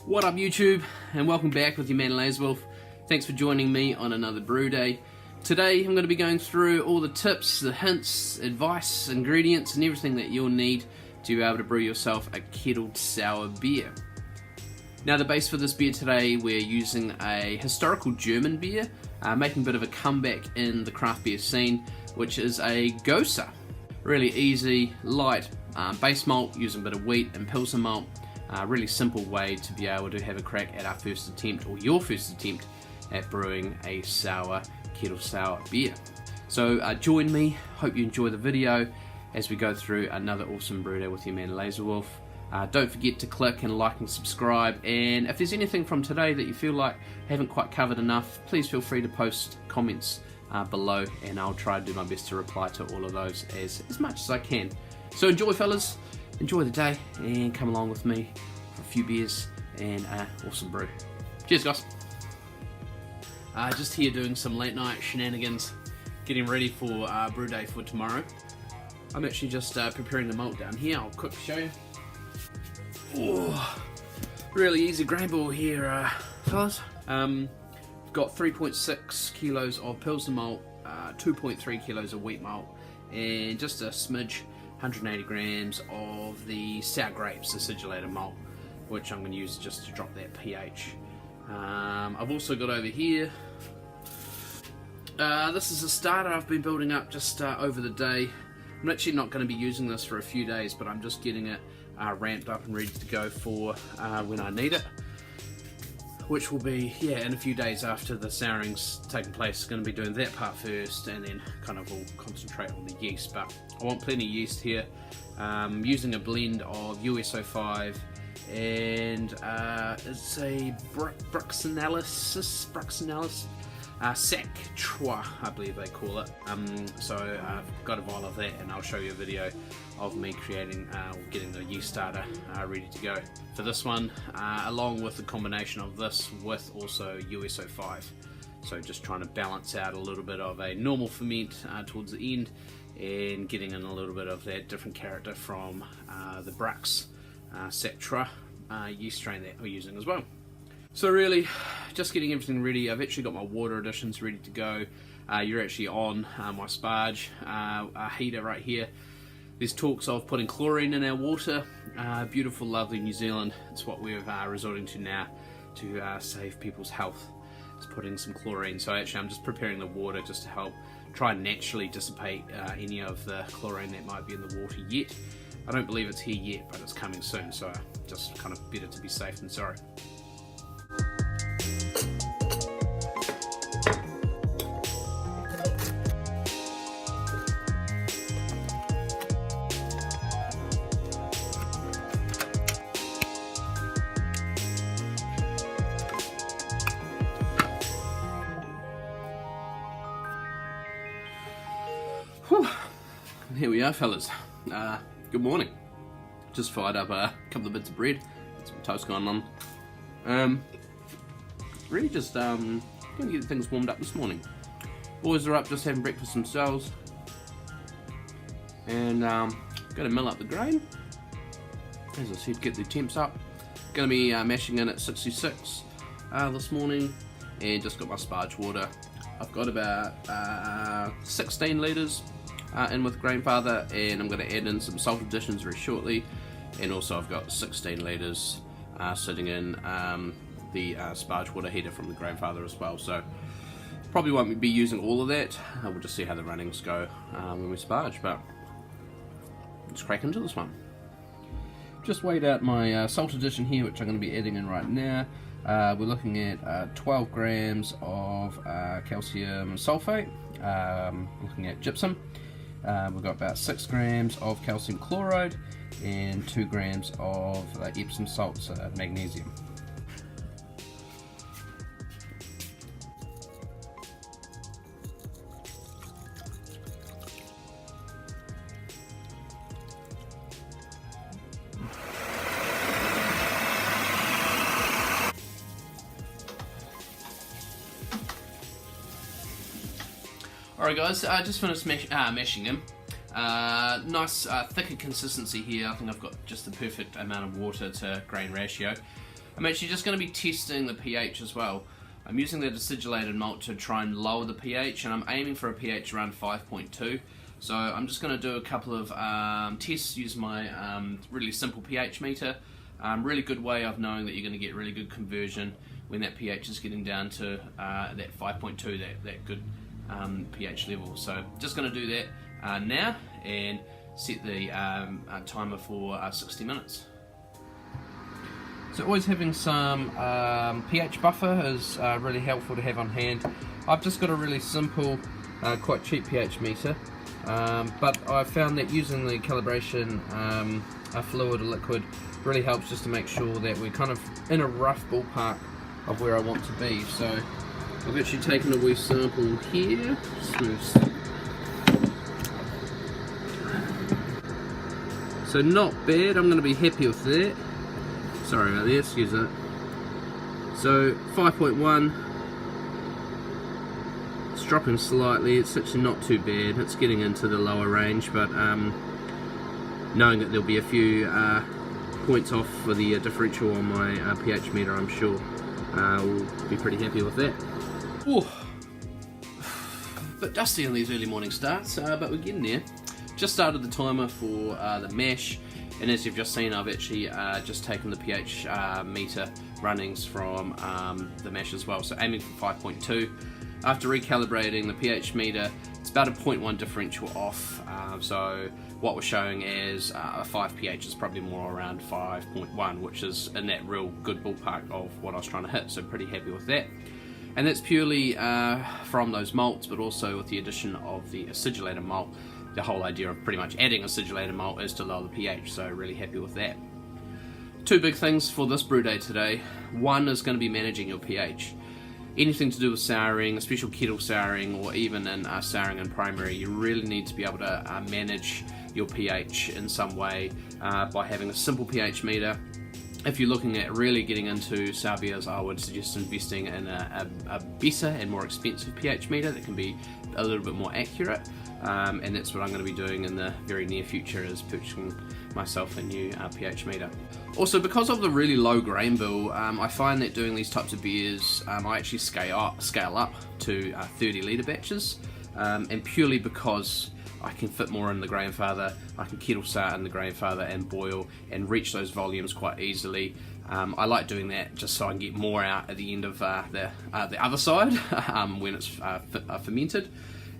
What up YouTube, and welcome back with your man Lazer. Thanks for joining me on another brew day. Today I'm going to be going through all the tips, the hints, advice, ingredients and everything that you'll need to be able to brew yourself a kettled sour beer. Now the base for this beer today, we're using a historical German beer, making a bit of a comeback in the craft beer scene, which is a Gose. Really easy, light base malt, using a bit of wheat and Pilsner malt. Really simple way to be able to have a crack at our first attempt, or your first attempt, at brewing a sour kettle sour beer. So join me, hope you enjoy the video as we go through another awesome brew day with your man Lazer. Don't forget to click and like and subscribe, and if there's anything from today that you feel like I haven't quite covered enough, please feel free to post comments below, and I'll try to do my best to reply to all of those as much as I can. So enjoy fellas, enjoy the day, and come along with me for a few beers and awesome brew. Cheers guys. Just here doing some late night shenanigans, getting ready for brew day for tomorrow. I'm actually just preparing the malt down here. I'll quickly show you. Oh, really easy grain ball here, fellas. Got 3.6 kilos of Pilsner malt, 2.3 kilos of wheat malt, and just a smidge, 180 grams of the sour grapes, the acidulated malt, which I'm going to use just to drop that pH. I've also got over here, this is a starter I've been building up just over the day. I'm actually not going to be using this for a few days, but I'm just getting it ramped up and ready to go for when I need it, which will be in a few days after the souring's taken place. Going to be doing that part first, and then kind of will concentrate on the yeast. But I want plenty of yeast here. Using a blend of US-05 and it's a Bruxellalis Sac Trois, I believe they call it. So I've got a vial of that, and I'll show you a video of me creating, getting the yeast starter ready to go for this one, along with the combination of this with also US-05. So just trying to balance out a little bit of a normal ferment towards the end, and getting in a little bit of that different character from the Brux Sac Trois yeast strain that we're using as well. So really, just getting everything ready. I've actually got my water additions ready to go. You're actually on my sparge heater right here. There's talks of putting chlorine in our water. Beautiful, lovely New Zealand. It's what we're resorting to now to save people's health. It's putting some chlorine. So actually I'm just preparing the water just to help try and naturally dissipate any of the chlorine that might be in the water yet. I don't believe it's here yet, but it's coming soon, so just kind of better to be safe than sorry. Whew. Here we are fellas. Good morning. Just fired up a couple of bits of bread, some toast going on. Really just gonna get things warmed up this morning. Boys are up just having breakfast themselves, and gonna mill up the grain. As I said, get the temps up. Gonna be mashing in at 66 this morning, and just got my sparge water. I've got about 16 litres in with Grainfather, and I'm going to add in some salt additions very shortly, and also I've got 16 litres sitting in the sparge water heater from the Grainfather as well. So probably won't be using all of that. We'll just see how the runnings go when we sparge, but let's crack into this one. Just weighed out my salt addition here, which I'm going to be adding in right now. We're looking at 12 grams of calcium sulfate, looking at gypsum. We've got about 6 grams of calcium chloride and 2 grams of Epsom salts, magnesium. Alright guys, I just finished mashing them. Nice thicker consistency here. I think I've got just the perfect amount of water to grain ratio. I'm actually just going to be testing the pH as well. I'm using the acidulated malt to try and lower the pH, and I'm aiming for a pH around 5.2. So I'm just going to do a couple of tests, use my really simple pH meter. Really good way of knowing that you're going to get really good conversion when that pH is getting down to that 5.2, that good pH level. So just going to do that now and set the timer for 60 minutes. So always having some pH buffer is really helpful to have on hand. I've just got a really simple, quite cheap pH meter, but I've found that using the calibration fluid or liquid really helps just to make sure that we're kind of in a rough ballpark of where I want to be. So I've actually taken a wee sample here. So not bad, I'm going to be happy with that. Sorry about that, excuse it. So 5.1, it's dropping slightly, it's actually not too bad, it's getting into the lower range, but knowing that there'll be a few points off for the differential on my pH meter, I'm sure we'll be pretty happy with that. Ooh. Bit dusty on these early morning starts, but we're getting there. Just started the timer for the mash, and as you've just seen, I've actually just taken the pH meter runnings from the mash as well, so aiming for 5.2. After recalibrating the pH meter, it's about a 0.1 differential off, so what we're showing as a 5 pH is probably more around 5.1, which is in that real good ballpark of what I was trying to hit, so pretty happy with that. And that's purely from those malts, but also with the addition of the acidulated malt. The whole idea of pretty much adding acidulated malt is to lower the pH, so really happy with that. Two big things for this brew day today. One is going to be managing your pH. Anything to do with souring, especially kettle souring, or even in souring in primary, you really need to be able to manage your pH in some way by having a simple pH meter. If you're looking at really getting into sour beers, I would suggest investing in a better and more expensive pH meter that can be a little bit more accurate, and that's what I'm going to be doing in the very near future, is purchasing myself a new pH meter. Also, because of the really low grain bill, I find that doing these types of beers, I actually scale up to 30 litre batches, and purely because I can fit more in the Grainfather, I can kettle sour in the Grainfather and boil and reach those volumes quite easily. I like doing that just so I can get more out at the end of the other side when it's fermented,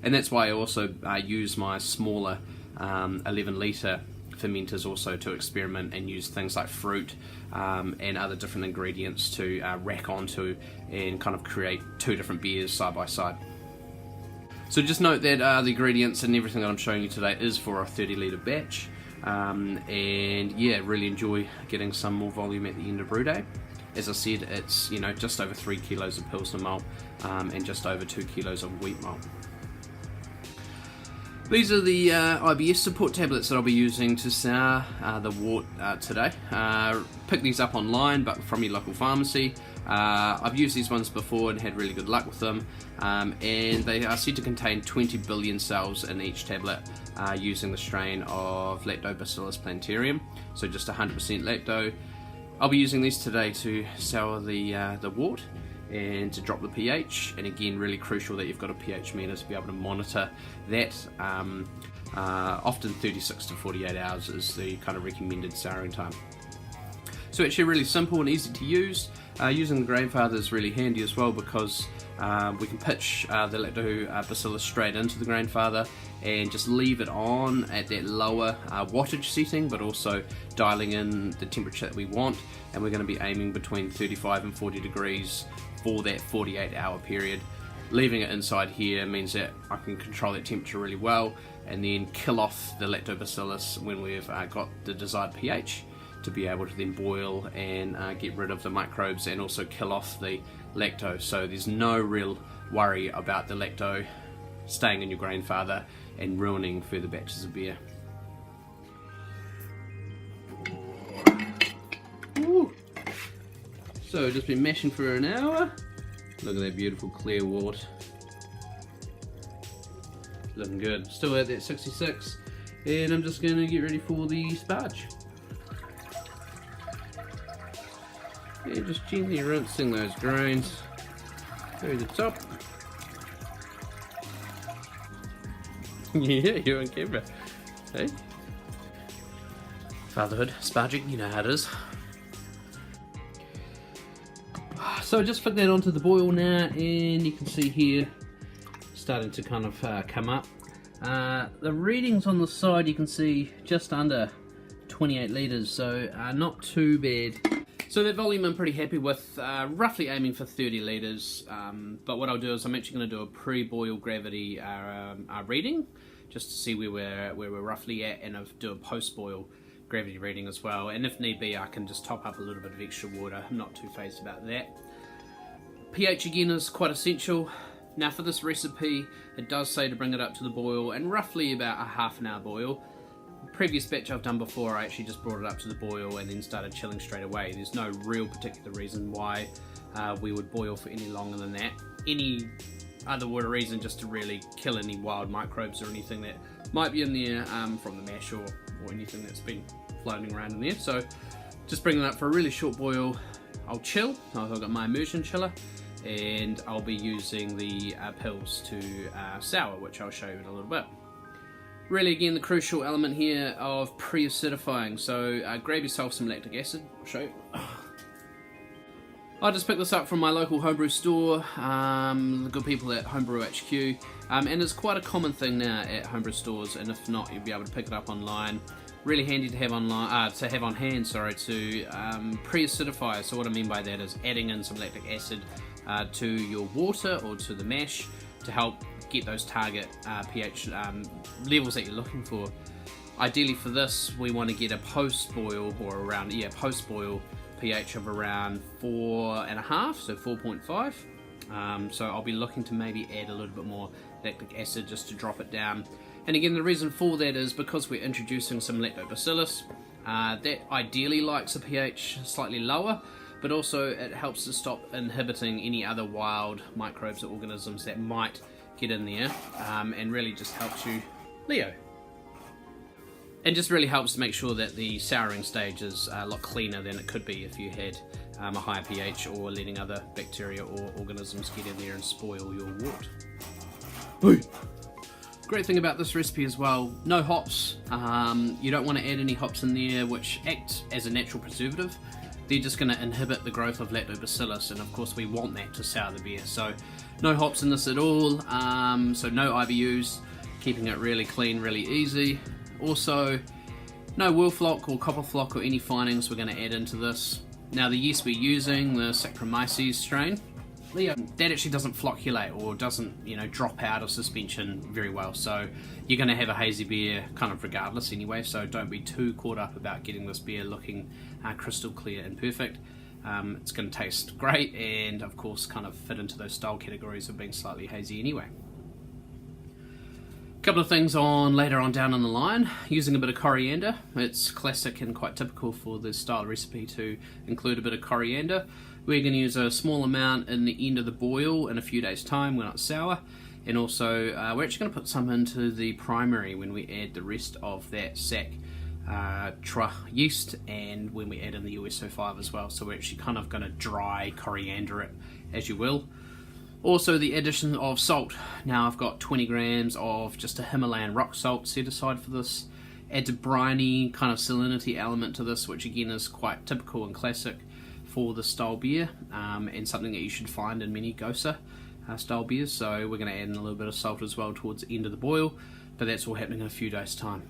and that's why I also use my smaller 11 litre fermenters also to experiment and use things like fruit and other different ingredients to rack onto and kind of create two different beers side by side. So just note that the ingredients and everything that I'm showing you today is for a 30 litre batch, and yeah, really enjoy getting some more volume at the end of brew day. As I said, it's just over 3 kilos of Pilsner malt and just over 2 kilos of wheat malt. These are the IBS support tablets that I'll be using to sour the wort today. Pick these up online, but from your local pharmacy. I've used these ones before and had really good luck with them, and they are said to contain 20 billion cells in each tablet, using the strain of Lactobacillus plantarum, so just 100% lacto. I'll be using these today to sour the wort and to drop the pH, and again, really crucial that you've got a pH meter to be able to monitor that. Often 36 to 48 hours is the kind of recommended souring time. So actually really simple and easy to use. Using the Grainfather is really handy as well, because we can pitch the Lactobacillus straight into the Grainfather and just leave it on at that lower wattage setting, but also dialing in the temperature that we want, and we're going to be aiming between 35 and 40 degrees for that 48-hour period. Leaving it inside here means that I can control that temperature really well, and then kill off the Lactobacillus when we've got the desired pH, to be able to then boil and get rid of the microbes and also kill off the lactose. So there's no real worry about the lacto staying in your Grainfather and ruining further batches of beer. Ooh. So just been mashing for an hour. Look at that beautiful clear wort. Looking good. Still at that 66, and I'm just going to get ready for the sparge. And just gently rinsing those grains through the top. Yeah, you're on camera. Hey? Fatherhood, sparging, you know how it is. So just put that onto the boil now, and you can see here starting to kind of come up. The readings on the side, you can see just under 28 litres, so not too bad. So that volume I'm pretty happy with, roughly aiming for 30 litres, but what I'll do is I'm actually going to do a pre-boil gravity reading, just to see where we're roughly at, and I'll do a post-boil gravity reading as well, and if need be I can just top up a little bit of extra water. I'm not too phased about that. pH again is quite essential. Now for this recipe it does say to bring it up to the boil and roughly about a half an hour boil. The previous batch I've done before, I actually just brought it up to the boil and then started chilling straight away. There's no real particular reason why we would boil for any longer than that. Any other reason just to really kill any wild microbes or anything that might be in there from the mash or anything that's been floating around in there. So just bring it up for a really short boil. I'll chill. I've got my immersion chiller, and I'll be using the pills to sour, which I'll show you in a little bit. Really, again, the crucial element here of pre-acidifying. So grab yourself some lactic acid. I'll show you. I just picked this up from my local homebrew store, the good people at Homebrew HQ, and it's quite a common thing now at homebrew stores, and if not, you'll be able to pick it up online. Really handy to have on hand, to pre-acidify. So what I mean by that is adding in some lactic acid to your water or to the mash to help get those target pH levels that you're looking for. Ideally for this, we want to get a post-boil or around post-boil pH of around 4.5, so 4.5. So I'll be looking to maybe add a little bit more lactic acid just to drop it down. And again, the reason for that is because we're introducing some lactobacillus. That ideally likes a pH slightly lower, but also it helps to stop inhibiting any other wild microbes or organisms that might get in there, and really just helps you, Leo. And just really helps to make sure that the souring stage is a lot cleaner than it could be if you had a higher pH or letting other bacteria or organisms get in there and spoil your wort. Hey. Great thing about this recipe as well, no hops. You don't want to add any hops in there which act as a natural preservative. They're just going to inhibit the growth of lactobacillus, and of course we want that to sour the beer. So no hops in this at all, so no IBUs, keeping it really clean, really easy. Also, no wool flock or copper flock or any finings we're going to add into this. Now the yeast we're using, the Saccharomyces strain, that actually doesn't flocculate or doesn't, drop out of suspension very well. So you're going to have a hazy beer kind of regardless anyway, so don't be too caught up about getting this beer looking crystal clear and perfect. It's going to taste great and of course kind of fit into those style categories of being slightly hazy anyway. Couple of things on later on down on the line, using a bit of coriander. It's classic and quite typical for this style recipe to include a bit of coriander. We're going to use a small amount in the end of the boil in a few days time when it's sour, and also we're actually going to put some into the primary when we add the rest of that sac yeast, and when we add in the USO5 as well. So we're actually kind of going to dry coriander it as you will. Also the addition of salt. Now I've got 20 grams of just a Himalayan rock salt set aside for this. Adds a briny kind of salinity element to this, which again is quite typical and classic for the style beer, and something that you should find in many Gose style beers. So we're going to add in a little bit of salt as well towards the end of the boil, but that's all happening in a few days time.